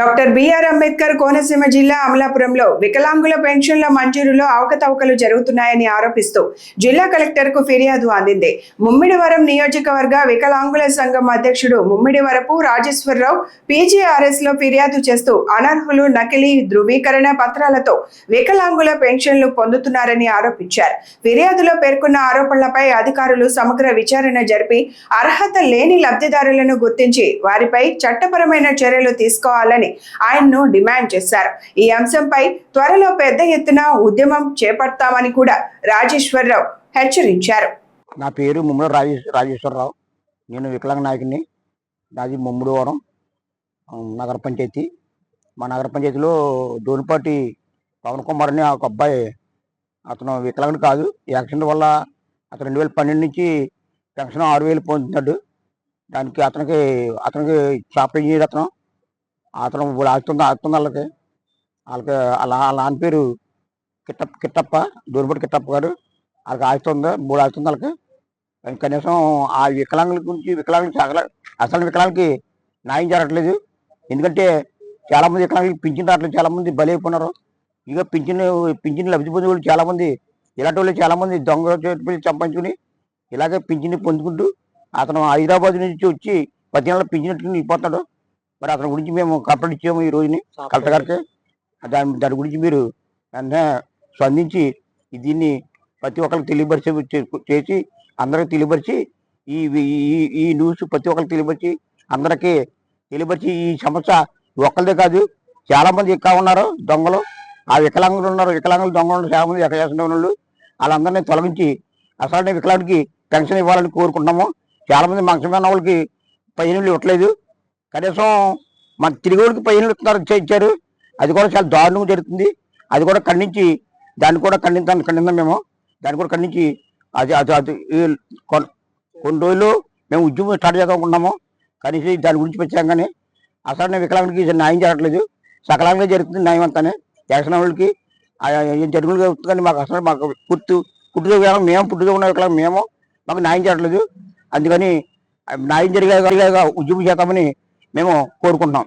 Doctor BR Ambedkar Konaseema జిల్లా అమలాపురంలో వికలాంగుల పెన్షన్ల మంజూరులో అవకతవకలు జరుగుతున్నాయని ఆరోపిస్తూ జిల్లా కలెక్టర్కు ఫిర్యాదు అందింది. ముమ్మిడివరం నియోజకవర్గ వికలాంగుల సంఘం అధ్యక్షుడు ముమ్మిడివరపు రాజేశ్వరరావు పీజీఆర్ఎస్ లో ఫిర్యాదు చేస్తూ అనర్హులు నకిలీ ధృవీకరణ పత్రాలతో వికలాంగుల పెన్షన్లు పొందుతున్నారని ఆరోపించారు. ఫిర్యాదులో పేర్కొన్న ఆరోపణలపై అధికారులు సమగ్ర విచారణ జరిపి అర్హత లేని లబ్ధిదారులను గుర్తించి వారిపై చట్టపరమైన చర్యలు తీసుకోవాలని ఆయన్ను డిమాండ్ చేశారు. ఈ అంశంపై త్వరలో పెద్ద ఎత్తున ఉద్యమం చేపడతామని కూడా రాజేశ్వరరావు హెచ్చరించారు. నా పేరు ముమ్మిడి రాజేశ్వరరావు. నేను వికలాంగ నాయకుడిని. నాది ముమ్మిడివరం నగర పంచాయతీ. మా నగర పంచాయతీలో దోనిపాటి పవన్ కుమార్ అని ఒక అబ్బాయి, అతను వికలాంగుడు కాదు. యాక్సిడెంట్ వల్ల అతను 2012 నుంచి పెన్షన్ 6000 పొందుతున్నాడు. దానికి అతనికి షాప్ ఇంజనీర్ అతను ఆగుతుంది వాళ్ళకి అలా అని పేరు కిట్టప్ప, దూరపడి కిట్టప్ప గారు. వాళ్ళకి ఆగుతుంది 3 ఆగుతుంది వాళ్ళకి. కనీసం ఆ వికలాంగుల గురించి అసలు వికలాంగులకి న్యాయం జరగట్లేదు. ఎందుకంటే చాలామంది వికలాంగులకి పింఛన్ రావట్లేదు. చాలామంది బలైపోయినారు. ఇక పింఛన్ లబ్ధి పొందే వాళ్ళు చాలామంది, ఇలాంటి వాళ్ళు చాలామంది దొంగ చేతులు సంపాదించుకుని ఇలాగే పింఛన్ పొందుకుంటూ అతను హైదరాబాద్ నుంచి వచ్చి 10 నెలల పింఛన్ వెళ్ళిపోతాడు. మరి అతని గురించి మేము కంప్లైంట్ ఇచ్చాము ఈ రోజుని కలెక్టర్ గారికి. దాని గురించి మీరు వెంటనే స్పందించి దీన్ని ప్రతి ఒక్కరికి చేసి అందరికి తెలియపరిచి ఈ న్యూస్ ప్రతి ఒక్కరికి తెలియపరిచి అందరికీ తెలియపరిచి ఈ సమస్య ఒక్కరిదే కాదు, చాలా మంది ఎక్కువ ఉన్నారు దొంగలు. ఆ వికలాంగులు ఉన్నారు, వికలాంగులు దొంగలు ఉన్నారు, చాలా మంది ఎక్కడ చేసిన వాళ్ళు. వాళ్ళందరినీ తొలగించి అసలు వికలాంగుడికి పెన్షన్ ఇవ్వాలని కోరుకుంటున్నాము. చాలా మంది మంచమైన వాళ్ళకి 15 ఇవ్వట్లేదు. కనీసం మన తిరిగి వాళ్ళకి 15 ఇచ్చారు. అది కూడా చాలా దారుణంగా జరుగుతుంది. అది కూడా ఖండించి దాన్ని కూడా ఖండిద్దాం మేము. దాన్ని కూడా ఖండించి అది కొన్ని రోజులు మేము ఉద్యమం స్టార్ట్ చేద్దామనుకుంటున్నాము. కనీసం దాని గురించి వచ్చాం కానీ అసలు వికలాంగుడికి న్యాయం జరగట్లేదు. సకలంగా జరుగుతుంది న్యాయం అంతానే. యాక్షన్ వాళ్ళకి జరుగుతుంది కానీ మాకు అసలు మాకు పుట్టుతో మేము పుట్టుతో ఉన్న వికలాంగం మేము మాకు న్యాయం జరగట్లేదు. అందుకని న్యాయం జరిగేగా ఉద్యమం చేద్దామని మేము కోరుకుంటున్నాం.